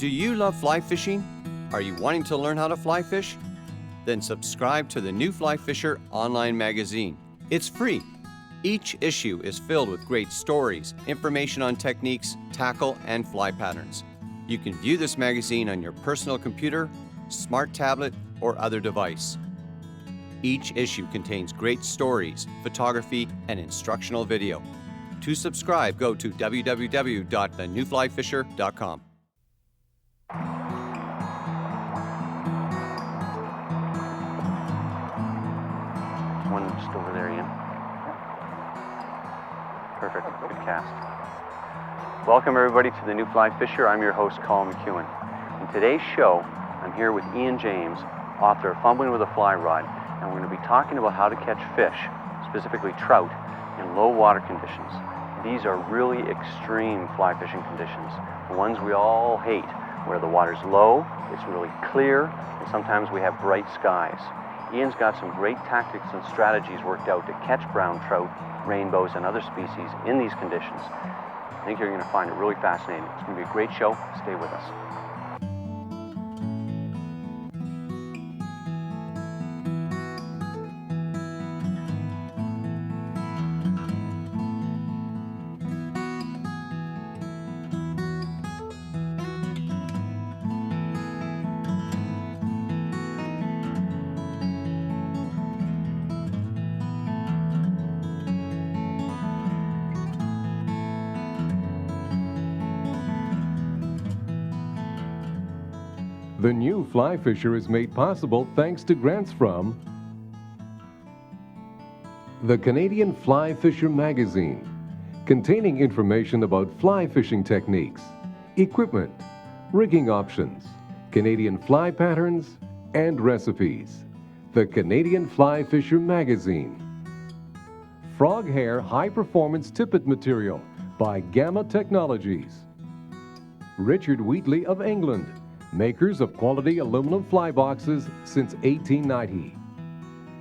Do you love fly fishing? Are you wanting to learn how to fly fish? Then subscribe to the New Fly Fisher online magazine. It's free. Each issue is filled with great stories, information on techniques, tackle, and fly patterns. You can view this magazine on your personal computer, smart tablet, or other device. Each issue contains great stories, photography, and instructional video. To subscribe, go to www.thenewflyfisher.com. One just over there, Ian. Perfect. Good cast. Welcome, everybody, to the New Fly Fisher. I'm your host, Colin McKeown. In today's show, I'm here with Ian James, author of Fumbling with a Fly Rod, and we're going to be talking about how to catch fish, specifically trout, in low water conditions. These are really extreme fly fishing conditions, the ones we all hate, where the water's low, it's really clear, and sometimes we have bright skies. Ian's got some great tactics and strategies worked out to catch brown trout, rainbows, and other species in these conditions. I think you're going to find it really fascinating. It's going to be a great show. Stay with us. The New Fly Fisher is made possible thanks to grants from the Canadian Fly Fisher magazine, containing information about fly fishing techniques, equipment, rigging options, Canadian fly patterns, and recipes. The Canadian Fly Fisher magazine. Frog Hair High Performance Tippet Material by Gamma Technologies. Richard Wheatley of England, makers of quality aluminum fly boxes since 1890.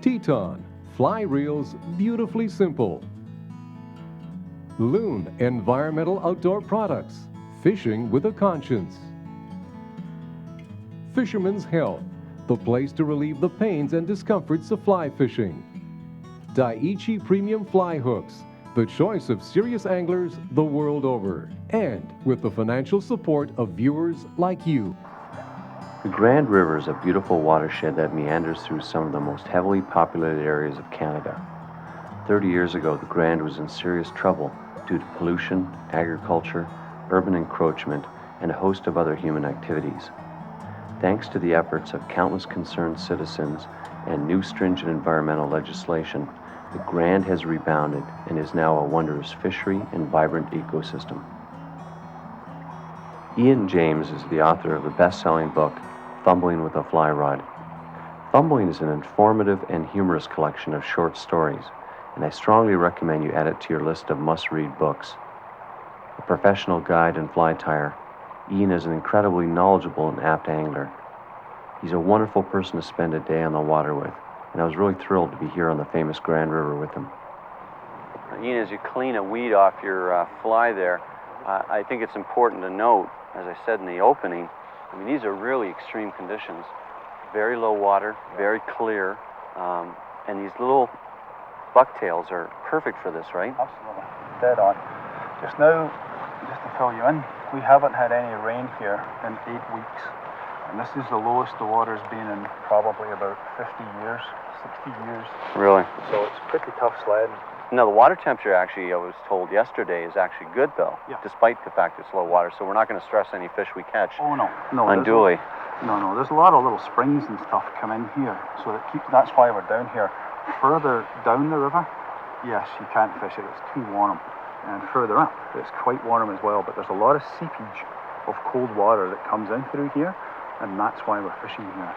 Teton, fly reels beautifully simple. Loon Environmental Outdoor Products, fishing with a conscience. Fisherman's Health, the place to relieve the pains and discomforts of fly fishing. Daiichi Premium Fly Hooks, the choice of serious anglers the world over, and with the financial support of viewers like you. The Grand River is a beautiful watershed that meanders through some of the most heavily populated areas of Canada. 30 years ago, the Grand was in serious trouble due to pollution, agriculture, urban encroachment, and a host of other human activities. Thanks to the efforts of countless concerned citizens and new stringent environmental legislation, the Grand has rebounded and is now a wondrous fishery and vibrant ecosystem. Ian James is the author of the best-selling book, Fumbling with a Fly Rod. Fumbling is an informative and humorous collection of short stories, and I strongly recommend you add it to your list of must-read books. A professional guide and fly tyer, Ian is an incredibly knowledgeable and apt angler. He's a wonderful person to spend a day on the water with, and I was really thrilled to be here on the famous Grand River with him. Ian, as you clean a weed off your fly there, I think it's important to note, as I said in the opening, I mean, these are really extreme conditions. Very low water, very clear, and these little bucktails are perfect for this, right? Absolutely, dead on. Just now, just to fill you in, we haven't had any rain here in 8 weeks, and this is the lowest the water's been in probably about 50 years, 60 years. Really? So it's pretty tough sledding. No, the water temperature actually, I was told yesterday, is actually good though, despite the fact it's low water. So we're not going to stress any fish we catch unduly. No, there's a lot of little springs and stuff come in here, so that's why we're down here. Further down the river, yes, you can't fish it, it's too warm. And further up, it's quite warm as well, but there's a lot of seepage of cold water that comes in through here, and that's why we're fishing here.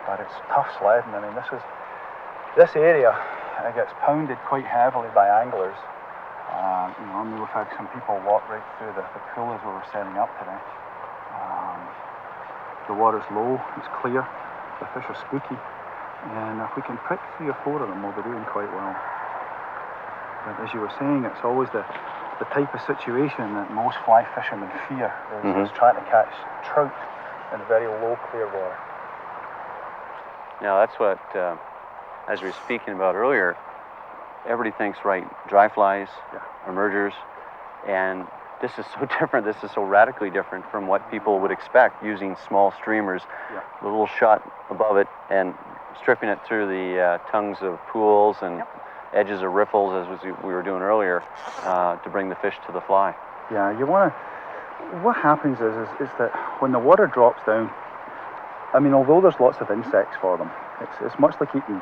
But it's tough sledding. I mean, this area, it gets pounded quite heavily by anglers. We've had some people walk right through the pool as we were setting up today. The water's low, it's clear, the fish are spooky, and if we can pick 3 or 4 of them, we'll be doing quite well. But as you were saying, it's always the the type of situation that most fly fishermen fear is trying to catch trout in very low, clear water. Now that's what, as we were speaking about earlier, everybody thinks, right, dry flies, emergers, and this is so different. This is so radically different from what people would expect, using small streamers, a little shot above it, and stripping it through the tongues of pools and edges of riffles, as we were doing earlier, to bring the fish to the fly. Yeah, you want to. What happens is that when the water drops down, I mean, although there's lots of insects for them, it's much like eating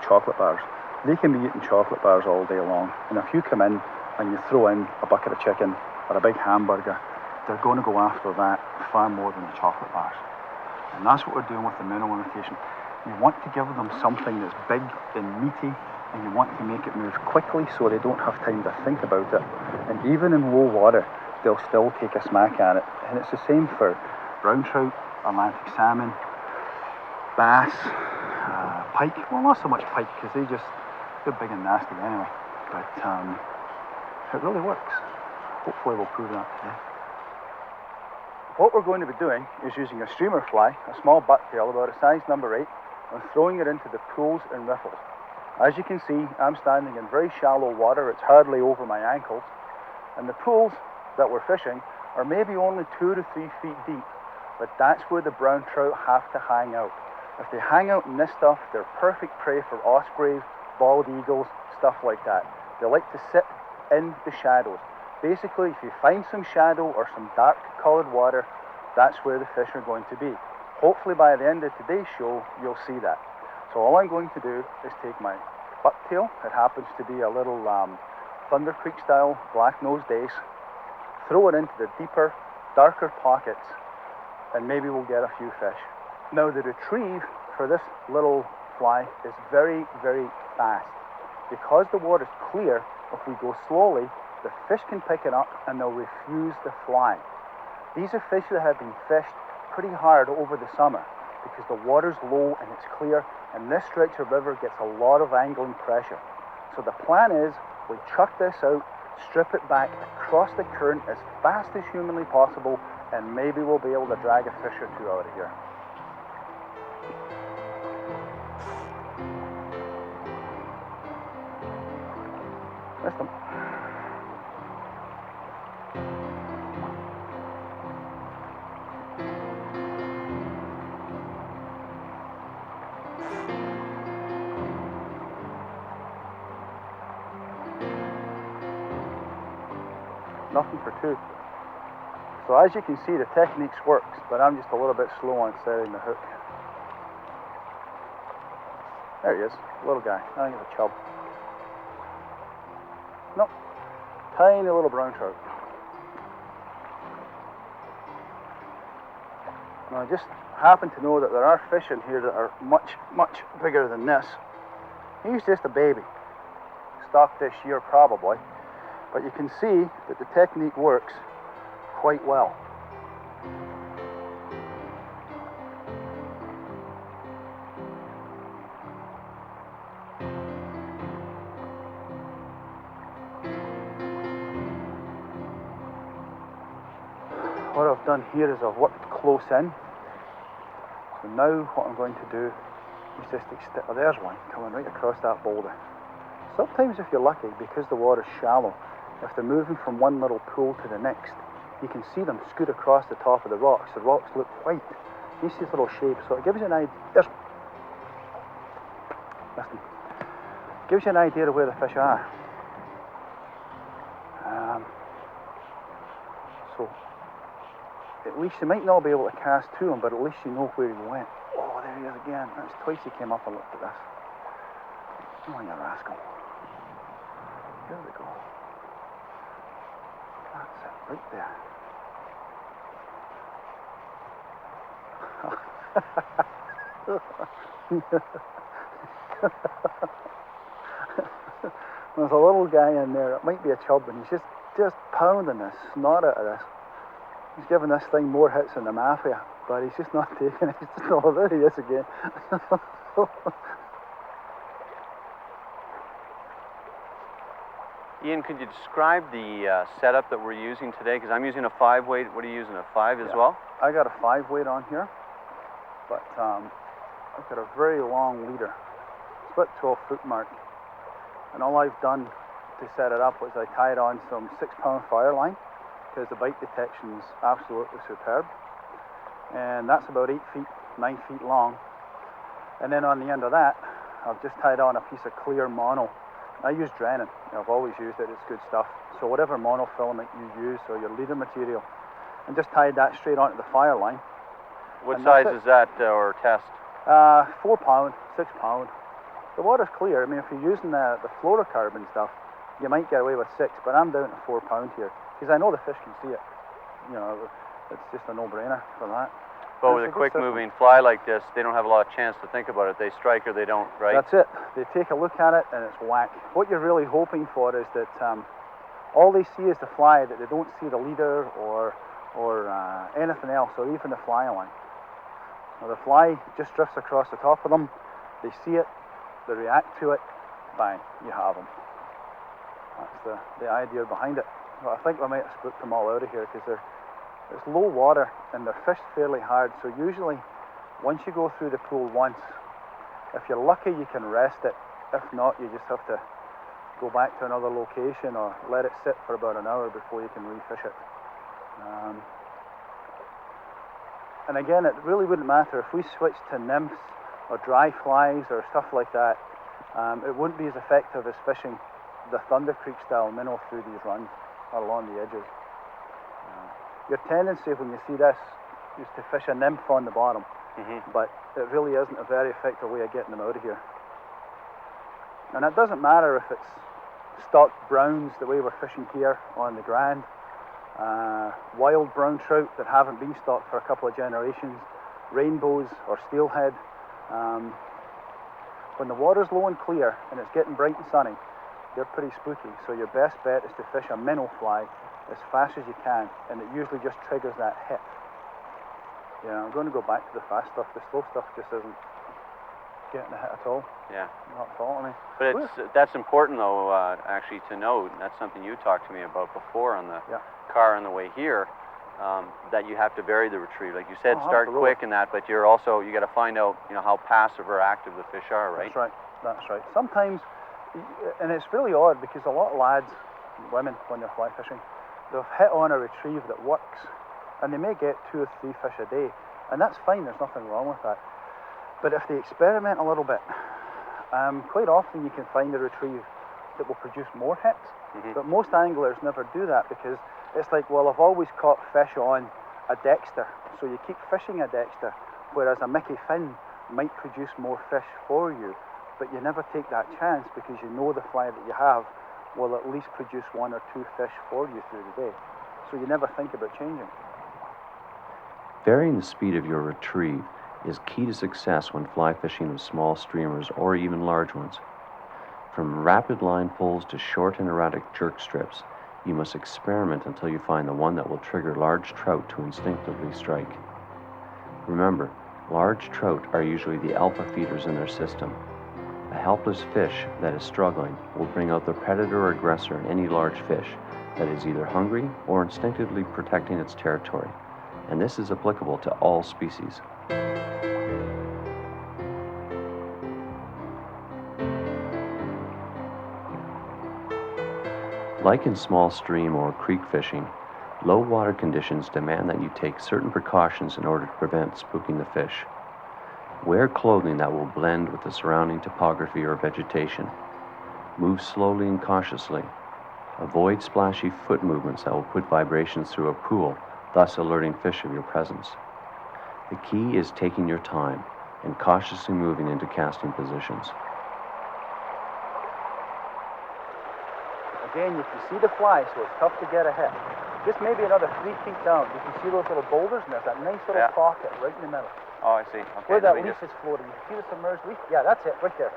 chocolate bars. They can be eating chocolate bars all day long, and if you come in and you throw in a bucket of chicken or a big hamburger, they're going to go after that far more than the chocolate bars. And that's what we're doing with the minnow imitation. You want to give them something that's big and meaty, and you want to make it move quickly so they don't have time to think about it. And even in low water, they'll still take a smack at it. And it's the same for brown trout, Atlantic salmon, bass, pike. Well, not so much pike, because they're big and nasty anyway. But it really works. Hopefully we'll prove that today. What we're going to be doing is using a streamer fly, a small bucktail about a size number 8, and throwing it into the pools and riffles. As you can see, I'm standing in very shallow water. It's hardly over my ankles. And the pools that we're fishing are maybe only 2 to 3 feet deep, but that's where the brown trout have to hang out. If they hang out in this stuff, they're perfect prey for ospreys, bald eagles, stuff like that. They like to sit in the shadows. Basically, if you find some shadow or some dark colored water, that's where the fish are going to be. Hopefully by the end of today's show, you'll see that. So all I'm going to do is take my bucktail, it happens to be a little Thunder Creek style black-nosed dace, throw it into the deeper, darker pockets, and maybe we'll get a few fish. Now the retrieve for this little fly is very, very fast. Because the water's clear, if we go slowly, the fish can pick it up and they'll refuse the fly. These are fish that have been fished pretty hard over the summer because the water's low and it's clear, and this stretch of river gets a lot of angling pressure. So the plan is we chuck this out, strip it back across the current as fast as humanly possible, and maybe we'll be able to drag a fish or two out of here. Missed them. Nothing for 2. So as you can see, the techniques works, but I'm just a little bit slow on setting the hook. There he is, little guy. I think it's a chub. Nope, tiny little brown trout. Now I just happen to know that there are fish in here that are much, much bigger than this. He's just a baby, stocked this year probably. But you can see that the technique works quite well. What I've done here is I've worked close in. So now what I'm going to do is just extend. Oh, there's one coming right across that boulder. Sometimes if you're lucky, because the water's shallow, if they're moving from one little pool to the next, you can see them scoot across the top of the rocks. The rocks look white. You see these little shapes, so it gives you an idea. Listen, gives you an idea of where the fish are. So at least you might not be able to cast to him, but at least you know where he went. Oh, there he is again. That's twice he came up and looked at this. Oh, you rascal. There we go. That's it, right there. There's a little guy in there. It might be a chub, and he's just pounding this snot out of this. He's giving this thing more hits than the mafia, but he's just not taking it. He's just, oh, there he is again. Ian, could you describe the setup that we're using today? Because I'm using a 5 weight. What are you using, a 5 as well? I got a 5 weight on here, but I've got a very long leader. It's about 12-foot mark. And all I've done to set it up was I tied on some 6-pound fire line, because the bite detection is absolutely superb. And that's about 8 feet, 9 feet long. And then on the end of that, I've just tied on a piece of clear mono. I use Drennan. I've always used it. It's good stuff. So whatever monofilament you use or your leader material, and just tied that straight onto the fire line. What size is that, or test? 4 pound, 6 pound. The water's clear. I mean, if you're using the fluorocarbon stuff, you might get away with 6, but I'm down to 4 pound here because I know the fish can see it. You know, it's just a no-brainer for that. But with a quick-moving fly like this, they don't have a lot of chance to think about it. They strike or they don't, right? That's it. They take a look at it and it's whack. What you're really hoping for is that all they see is the fly, that they don't see the leader or anything else, or even the fly line. Now the fly just drifts across the top of them. They see it, they react to it, bang, you have them. That's the idea behind it. Well, I think we might have spooked them all out of here because it's low water and they're fished fairly hard. So usually, once you go through the pool once, if you're lucky, you can rest it. If not, you just have to go back to another location or let it sit for about an hour before you can refish it. And again, it really wouldn't matter if we switched to nymphs or dry flies or stuff like that. It wouldn't be as effective as fishing the Thunder Creek style minnow through these runs or along the edges. Your tendency when you see this is to fish a nymph on the bottom, but it really isn't a very effective way of getting them out of here. And it doesn't matter if it's stocked browns the way we're fishing here on the Grand, wild brown trout that haven't been stocked for a couple of generations, rainbows or steelhead. When the water's low and clear and it's getting bright and sunny, they're pretty spooky. So your best bet is to fish a minnow fly as fast as you can, and it usually just triggers that hit. Yeah, I'm going to go back to the fast stuff. The slow stuff just isn't getting a hit at all. Yeah. Not at all, I mean. But that's important, though, actually, to note, and that's something you talked to me about before on the car on the way here, that you have to vary the retrieve. Like you said, start quick and that, but you got to find out, how passive or active the fish are, right? That's right. Sometimes, and it's really odd because a lot of lads, women, when they're fly fishing, they've hit on a retrieve that works, and they may get 2 or 3 fish a day, and that's fine, there's nothing wrong with that. But if they experiment a little bit, quite often you can find a retrieve that will produce more hits, but most anglers never do that because it's like, well, I've always caught fish on a Dexter, so you keep fishing a Dexter, whereas a Mickey Finn might produce more fish for you, but you never take that chance because you know the fly that you have will at least produce 1 or 2 fish for you through the day. So you never think about changing. Varying the speed of your retrieve is key to success when fly fishing with small streamers or even large ones. From rapid line pulls to short and erratic jerk strips, you must experiment until you find the one that will trigger large trout to instinctively strike. Remember, large trout are usually the alpha feeders in their system. A helpless fish that is struggling will bring out the predator or aggressor in any large fish that is either hungry or instinctively protecting its territory, and this is applicable to all species. Like in small stream or creek fishing, low water conditions demand that you take certain precautions in order to prevent spooking the fish. Wear clothing that will blend with the surrounding topography or vegetation. Move slowly and cautiously. Avoid splashy foot movements that will put vibrations through a pool, thus alerting fish of your presence. The key is taking your time and cautiously moving into casting positions. Again, you can see the fly, so it's tough to get a hit. Just maybe another 3 feet down, you can see those little boulders, and there's that nice little pocket right in the middle. Oh, I see. Okay. Where that leaf is floating. You can see the submerged leaf? Yeah, that's it, right there.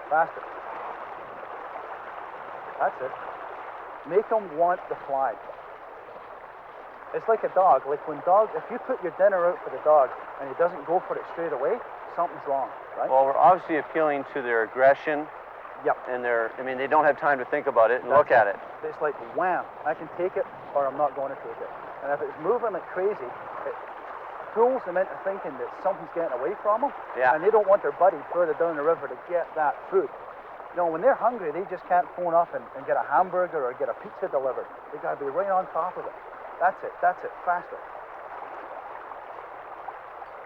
Faster. That's it. Make them want the fly. It's like a dog. Like when if you put your dinner out for the dog and he doesn't go for it straight away, something's wrong, right? Well, we're obviously appealing to their aggression Yep. And I mean, they don't have time to think about it and look at it. It's like wham, I can take it or I'm not going to take it. And if it's moving like crazy, it fools them into thinking that something's getting away from them. Yeah. And they don't want their buddy further down the river to get that food. You know, when they're hungry, they just can't phone up and get a hamburger or get a pizza delivered. They got to be right on top of it. That's it, faster.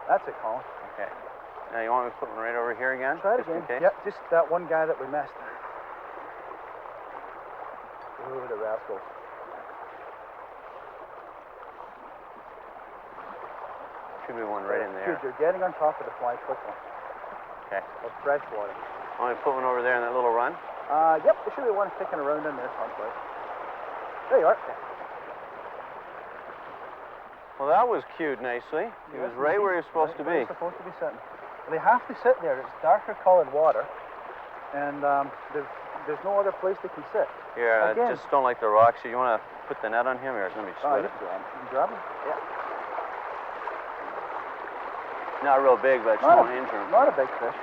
That's it, Colin. Okay. Now you want me to put one right over here again? Try it again. Yep, just that one guy that we missed. Ooh, the rascals. Should be one right in there. Good, you're getting on top of the fly quickly. Okay. Of fresh water. Want me to put one over there in that little run? Yep, there should be one sticking around in there someplace. There you are. Well, that was cued nicely. He was right where he was supposed to be. Supposed to be sitting. They have to sit there. It's darker colored water, and there's no other place they can sit. Here, I just don't like the rocks. You want to put the net on him, or let me split it? You can grab him? Yeah. Not real big, but it's not injure him. Not a big fish.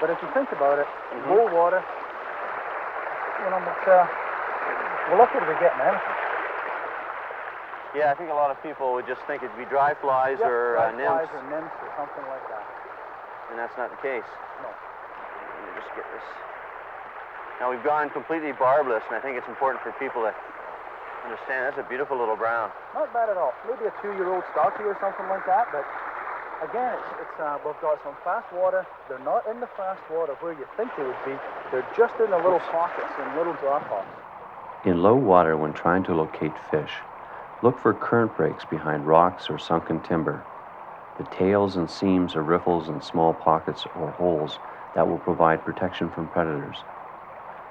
But if you think about it, low water, you know, we're lucky to be getting anything. Yeah, I think a lot of people would just think it'd be dry flies or dry nymphs. Flies or nymphs or something like that. And that's not the case. No. Let me just get this. Now we've gone completely barbless, and I think it's important for people to understand that's a beautiful little brown. Not bad at all. Maybe a 2-year-old stocky or something like that, but again, we've got some fast water. They're not in the fast water where you think they would be. They're just in the little pockets and little drop-offs. In low water, when trying to locate fish, look for current breaks behind rocks or sunken timber. The tails and seams are riffles and small pockets or holes that will provide protection from predators.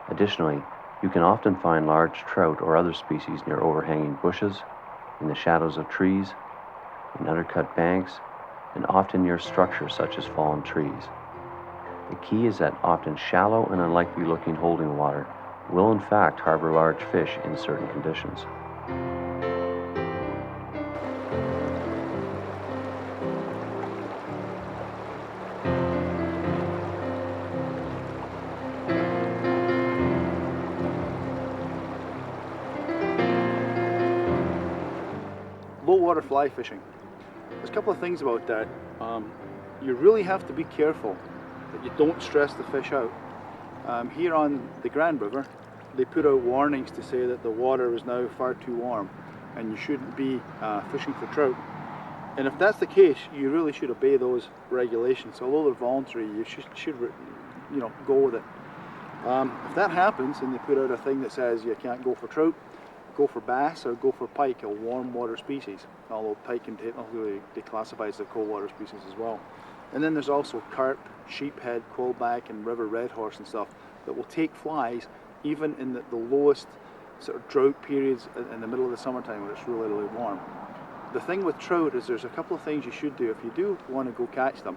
Additionally, you can often find large trout or other species near overhanging bushes, in the shadows of trees, in undercut banks, and often near structures such as fallen trees. The key is that often shallow and unlikely looking holding water will in fact harbor large fish in certain conditions. Low water fly fishing. There's a couple of things about that. You really have to be careful that you don't stress the fish out. Here on the Grand River, they put out warnings to say that the water is now far too warm and you shouldn't be fishing for trout. And if that's the case, you really should obey those regulations. Although they're voluntary, you should go with it. If that happens and they put out a thing that says you can't go for trout, go for bass or go for pike, a warm water species. Although pike can technically be classified as a cold water species as well. And then there's also carp, sheephead, quillback, and river red horse and stuff that will take flies even in the lowest sort of drought periods in the middle of the summertime when it's really, really warm. The thing with trout is there's a couple of things you should do if you do want to go catch them.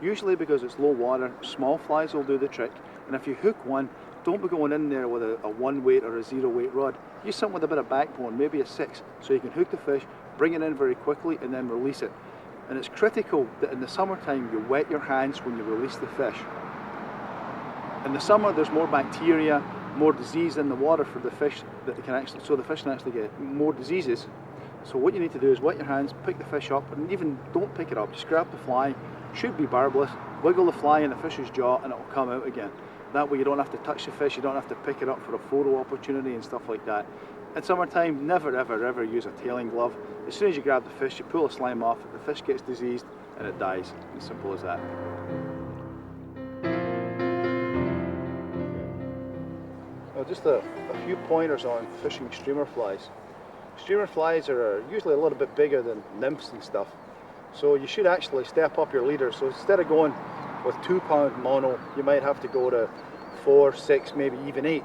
Usually because it's low water, small flies will do the trick, and if you hook one, don't be going in there with a 1 weight or a 0 weight rod. Use something with a bit of backbone, maybe a 6, so you can hook the fish, bring it in very quickly, and then release it. And it's critical that in the summertime you wet your hands when you release the fish. In the summer there's more bacteria, more disease in the water for the fish that they can actually, so the fish can actually get more diseases. So what you need to do is wet your hands, pick the fish up, and even don't pick it up, just grab the fly, should be barbless, wiggle the fly in the fish's jaw and it'll come out again. That way you don't have to touch the fish, you don't have to pick it up for a photo opportunity and stuff like that. In summertime, never ever ever use a tailing glove. As soon as you grab the fish, you pull the slime off, the fish gets diseased and it dies. As simple as that. Well, just a few pointers on fishing streamer flies. Streamer flies are usually a little bit bigger than nymphs and stuff. So you should actually step up your leader. So instead of going with 2-pound mono, you might have to go to 4, 6, maybe even 8.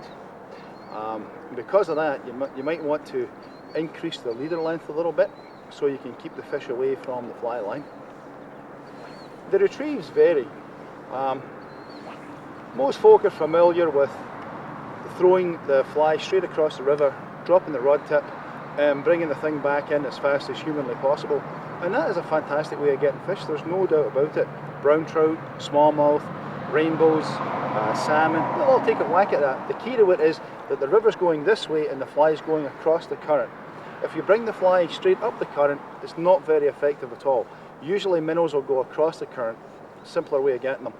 Because of that, you might want to increase the leader length a little bit so you can keep the fish away from the fly line. The retrieves vary. Most folk are familiar with throwing the fly straight across the river, dropping the rod tip and bringing the thing back in as fast as humanly possible. And that is a fantastic way of getting fish, there's no doubt about it. Brown trout, smallmouth, rainbows, salmon. They'll all take a whack at that. The key to it is that the river's going this way and the fly is going across the current. If you bring the fly straight up the current, it's not very effective at all. Usually minnows will go across the current, simpler way of getting them.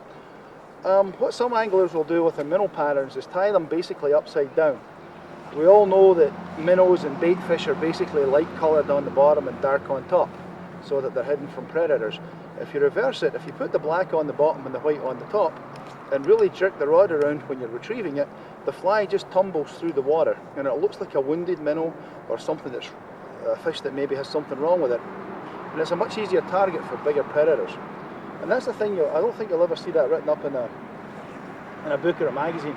What some anglers will do with their minnow patterns is tie them basically upside down. We all know that minnows and bait fish are basically light coloured on the bottom and dark on top, so that they're hidden from predators. If you reverse it, if you put the black on the bottom and the white on the top, and really jerk the rod around when you're retrieving it, the fly just tumbles through the water, and it looks like a wounded minnow or something that's a fish that maybe has something wrong with it. And it's a much easier target for bigger predators. And that's the thing, I don't think you'll ever see that written up in a book or a magazine.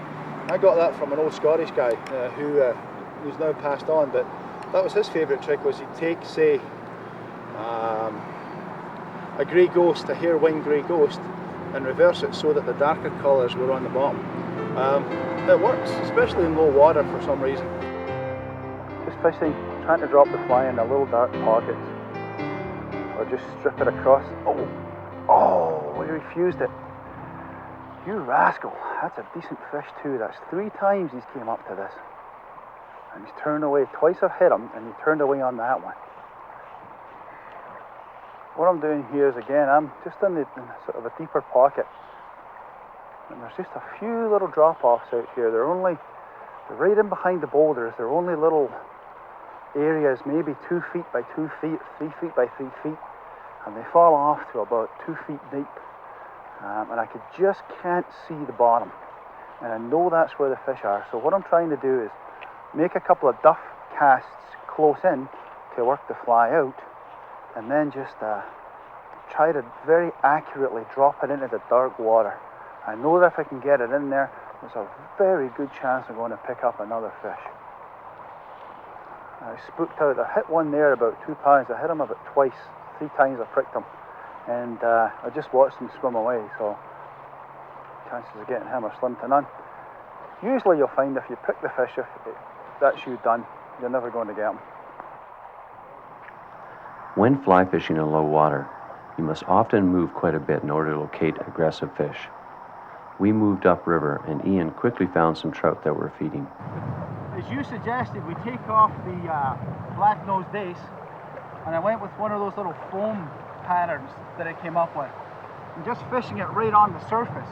I got that from an old Scottish guy who's now passed on, but that was his favourite trick, was he'd take, say, a grey ghost, a hair-winged grey ghost, and reverse it so that the darker colours were on the bottom. It works, especially in low water for some reason. Just fishing, trying to drop the fly in a little dark pocket, or just strip it across. Oh, he refused it. You rascal, that's a decent fish too. That's 3 times he's came up to this. And he's turned away. Twice I've hit him and he turned away on that one. What I'm doing here is, again, I'm just in sort of a deeper pocket. And there's just a few little drop-offs out here. They're right in behind the boulders. They're only little areas, maybe 2 feet by 2 feet, 3 feet by 3 feet. And they fall off to about 2 feet deep. And I just can't see the bottom. And I know that's where the fish are. So what I'm trying to do is make a couple of duff casts close in to work the fly out, and then just try to very accurately drop it into the dark water. I know that if I can get it in there, there's a very good chance I'm going to pick up another fish. I spooked out. I hit one there about 2 pounds. I hit him about twice. 3 times I pricked him. And I just watched him swim away, so chances of getting him are slim to none. Usually you'll find if you prick the fish, that's you done. You're never going to get him. When fly fishing in low water, you must often move quite a bit in order to locate aggressive fish. We moved upriver, and Ian quickly found some trout that were feeding. As you suggested, we take off the black-nosed dace, and I went with one of those little foam patterns that I came up with, and just fishing it right on the surface.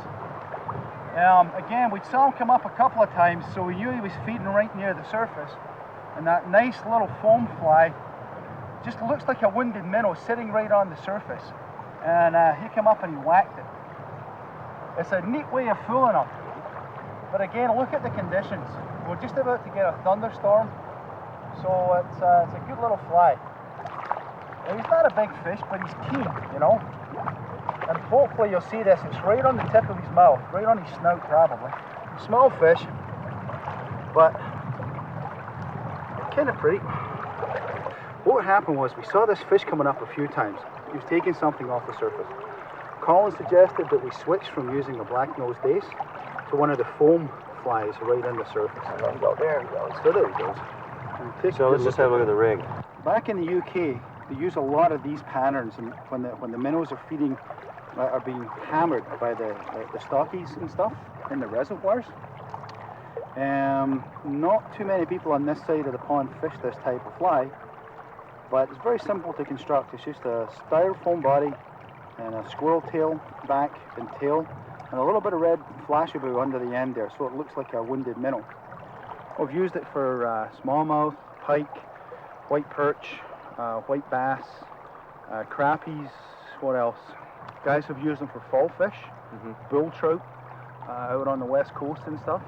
Again, we saw him come up a couple of times, so we knew he was feeding right near the surface, and that nice little foam fly just looks like a wounded minnow sitting right on the surface, and he came up and he whacked it. It's a neat way of fooling him, but again, look at the conditions. We're just about to get a thunderstorm, so it's a good little fly. Well, he's not a big fish, but he's keen, you know. And hopefully you'll see this, it's right on the tip of his mouth, right on his snout probably. Small fish, but kind of pretty. What happened was we saw this fish coming up a few times. He was taking something off the surface. Colin suggested that we switch from using a black-nosed dace to one of the foam flies right in the surface. There he goes. So there he goes. So let's just have a look at the rig. Back in the UK, they use a lot of these patterns, and when the minnows are feeding, are being hammered by the stockies and stuff in the reservoirs. Not too many people on this side of the pond fish this type of fly, but it's very simple to construct. It's just a styrofoam body and a squirrel tail, back and tail, and a little bit of red flashaboo under the end there, so it looks like a wounded minnow. I've used it for smallmouth, pike, white perch, white bass, crappies, what else? Guys have used them for fall fish, bull trout, out on the west coast and stuff,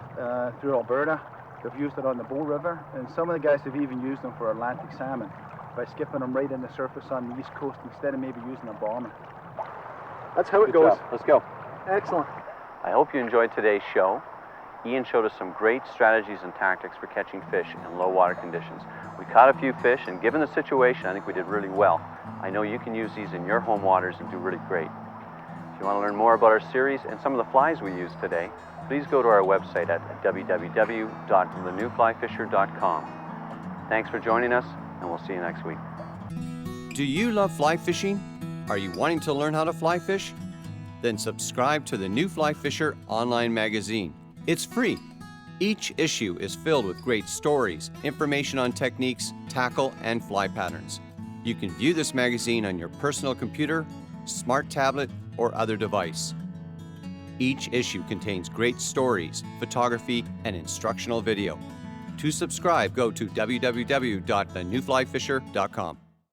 through Alberta. They've used it on the Bow River, and some of the guys have even used them for Atlantic salmon by skipping them right in the surface on the east coast instead of maybe using a bomber. That's how it goes. Job. Let's go. Excellent. I hope you enjoyed today's show. Ian showed us some great strategies and tactics for catching fish in low water conditions. We caught a few fish, and given the situation, I think we did really well. I know you can use these in your home waters and do really great. If you want to learn more about our series and some of the flies we used today, please go to our website at www.thenewflyfisher.com. Thanks for joining us, and we'll see you next week. Do you love fly fishing? Are you wanting to learn how to fly fish? Then subscribe to the new Fly Fisher online magazine. It's free. Each issue is filled with great stories, information on techniques, tackle, and fly patterns. You can view this magazine on your personal computer, smart tablet, or other device. Each issue contains great stories, photography, and instructional video. To subscribe, go to www.thenewflyfisher.com.